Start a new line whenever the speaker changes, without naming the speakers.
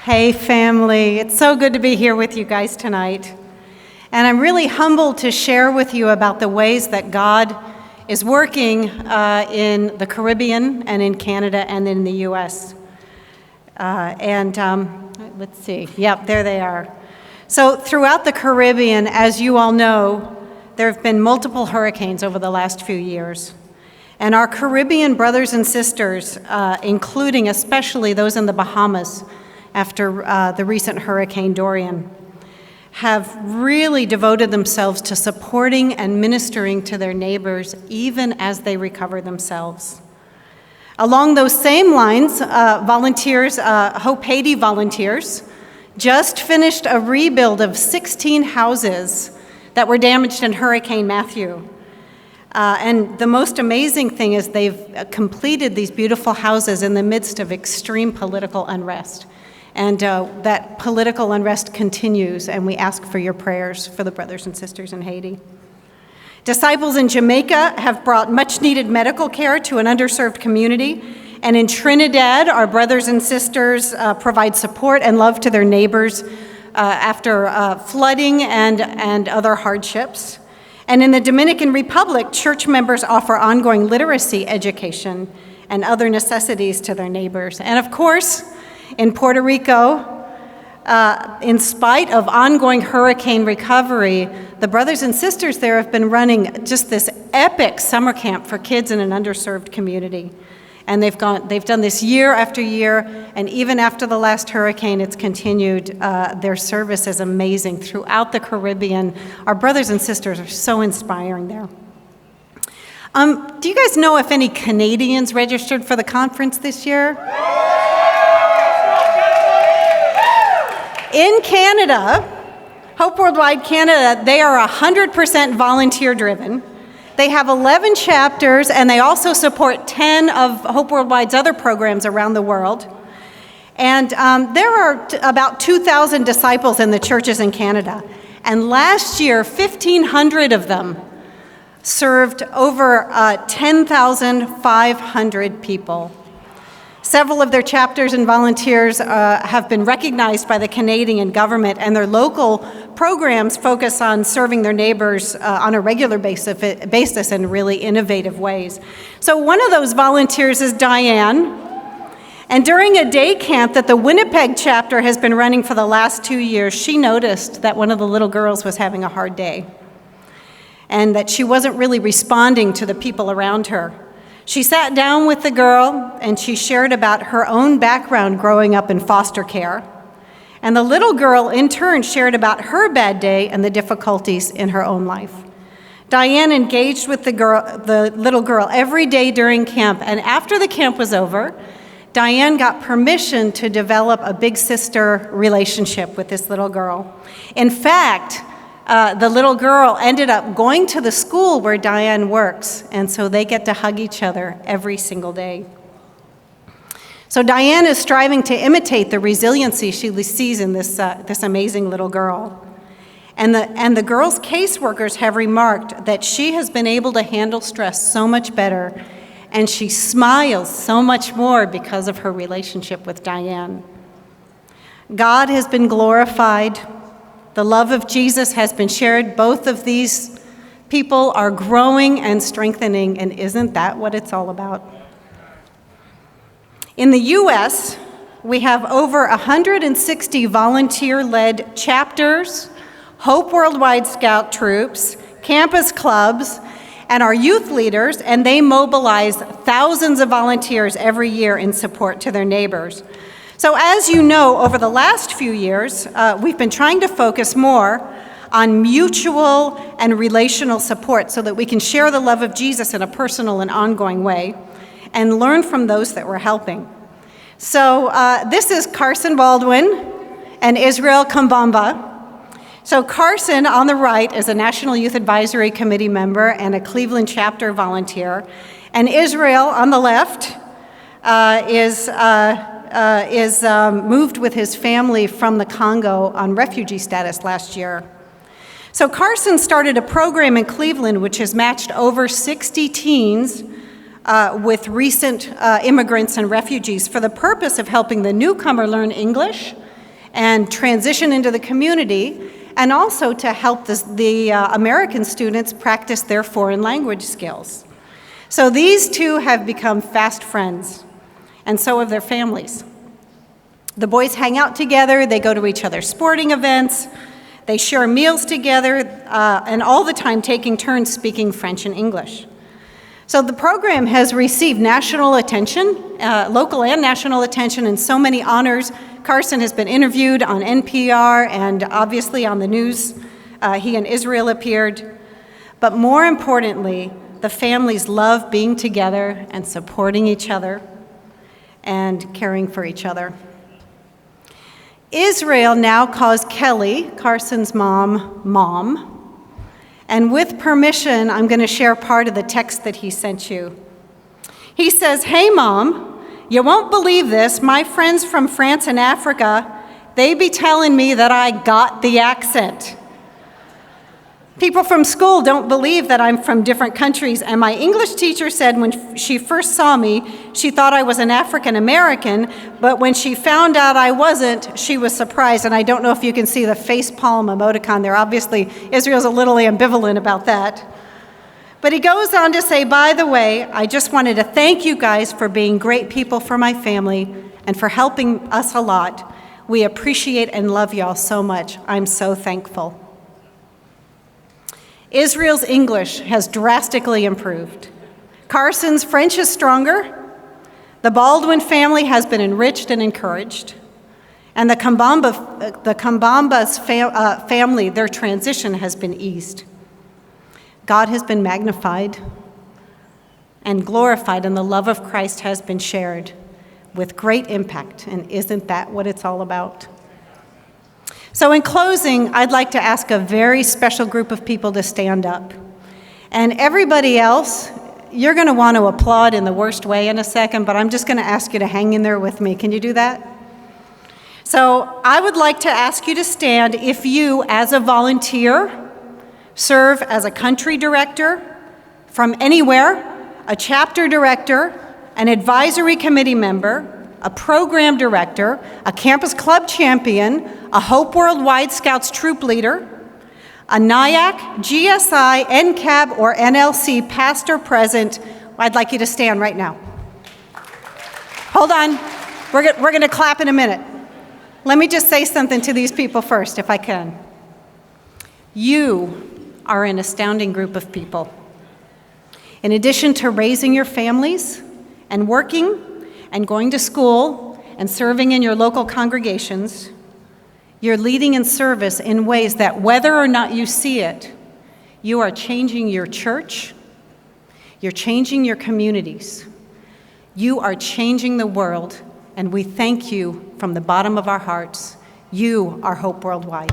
Hey family, it's so good to be here with you guys tonight. And I'm really humbled to share with you about the ways that God is working in the Caribbean and in Canada and in the US. Let's see, yep, there they are. So throughout the Caribbean, as you all know, there have been multiple hurricanes over the last few years. And our Caribbean brothers and sisters, including especially those in the Bahamas, after the recent Hurricane Dorian, have really devoted themselves to supporting and ministering to their neighbors even as they recover themselves. Along those same lines, volunteers, Hope Haiti volunteers, just finished a rebuild of 16 houses that were damaged in Hurricane Matthew. And the most amazing thing is they've completed these beautiful houses in the midst of extreme political unrest. And that political unrest continues, and we ask for your prayers for the brothers and sisters in Haiti. Disciples in Jamaica have brought much-needed medical care to an underserved community, and in Trinidad, our brothers and sisters provide support and love to their neighbors after flooding and other hardships. And in the Dominican Republic, church members offer ongoing literacy education and other necessities to their neighbors. And of course, in Puerto Rico, in spite of ongoing hurricane recovery, the brothers and sisters there have been running just this epic summer camp for kids in an underserved community. And they've done this year after year, and even after the last hurricane, it's continued. Their service is amazing throughout the Caribbean. Our brothers and sisters are so inspiring there. Do you guys know if any Canadians registered for the conference this year? In Canada, Hope Worldwide Canada, they are 100% volunteer-driven. They have 11 chapters, and they also support 10 of Hope Worldwide's other programs around the world. And there are about 2,000 disciples in the churches in Canada. And last year, 1,500 of them served over 10,500 people. Several of their chapters and volunteers have been recognized by the Canadian government, and their local programs focus on serving their neighbors on a regular basis in really innovative ways. So one of those volunteers is Diane, and during a day camp that the Winnipeg chapter has been running for the last 2 years, she noticed that one of the little girls was having a hard day and that she wasn't really responding to the people around her. She sat down with the girl and she shared about her own background growing up in foster care. And the little girl, in turn, shared about her bad day and the difficulties in her own life. Diane engaged with the little girl every day during camp, and after the camp was over, Diane got permission to develop a big sister relationship with this little girl. In fact, the little girl ended up going to the school where Diane works, and so they get to hug each other every single day. So Diane is striving to imitate the resiliency she sees in this amazing little girl. And the girl's caseworkers have remarked that she has been able to handle stress so much better, and she smiles so much more because of her relationship with Diane. God has been glorified. The love of Jesus has been shared. Both of these people are growing and strengthening, and isn't that what it's all about? In the U.S., we have over 160 volunteer-led chapters, Hope Worldwide Scout troops, campus clubs, and our youth leaders, and they mobilize thousands of volunteers every year in support to their neighbors. So as you know, over the last few years, we've been trying to focus more on mutual and relational support so that we can share the love of Jesus in a personal and ongoing way and learn from those that we're helping. So this is Carson Baldwin and Israel Kambamba. So Carson, on the right, is a National Youth Advisory Committee member and a Cleveland chapter volunteer. And Israel, on the left, is moved with his family from the Congo on refugee status last year. So Carson started a program in Cleveland which has matched over 60 teens with recent immigrants and refugees for the purpose of helping the newcomer learn English and transition into the community, and also to help the American students practice their foreign language skills. So these two have become fast friends, and so have their families. The boys hang out together, they go to each other's sporting events, they share meals together, and all the time taking turns speaking French and English. So the program has received national attention, local and national attention, and so many honors. Carson has been interviewed on NPR and obviously on the news. He and Israel appeared. But more importantly, the families love being together and supporting each other and caring for each other. Israel now calls Kelly, Carson's mom, Mom. And with permission, I'm going to share part of the text that he sent you. He says, "Hey, Mom, you won't believe this. My friends from France and Africa, they be telling me that I got the accent. People from school don't believe that I'm from different countries, and my English teacher said when she first saw me, she thought I was an African American, but when she found out I wasn't, she was surprised." And I don't know if you can see the facepalm emoticon there. Obviously, Israel's a little ambivalent about that. But he goes on to say, "By the way, I just wanted to thank you guys for being great people for my family and for helping us a lot. We appreciate and love y'all so much. I'm so thankful." Israel's English has drastically improved. Carson's French is stronger. The Baldwin family has been enriched and encouraged. And the Kambamba's family, their transition has been eased. God has been magnified and glorified, and the love of Christ has been shared with great impact. And isn't that what it's all about? So in closing, I'd like to ask a very special group of people to stand up. And everybody else, you're going to want to applaud in the worst way in a second, but I'm just going to ask you to hang in there with me. Can you do that? So I would like to ask you to stand if you, as a volunteer, serve as a country director from anywhere, a chapter director, an advisory committee member, a program director, a campus club champion, a Hope Worldwide Scouts troop leader, a NIAC, GSI, NCAB, or NLC past or present. I'd like you to stand right now. Hold on. We're going to clap in a minute. Let me just say something to these people first, if I can. You are an astounding group of people. In addition to raising your families and working and going to school and serving in your local congregations, you're leading in service in ways that, whether or not you see it, you are changing your church, you're changing your communities, you are changing the world, and we thank you from the bottom of our hearts. You are Hope Worldwide.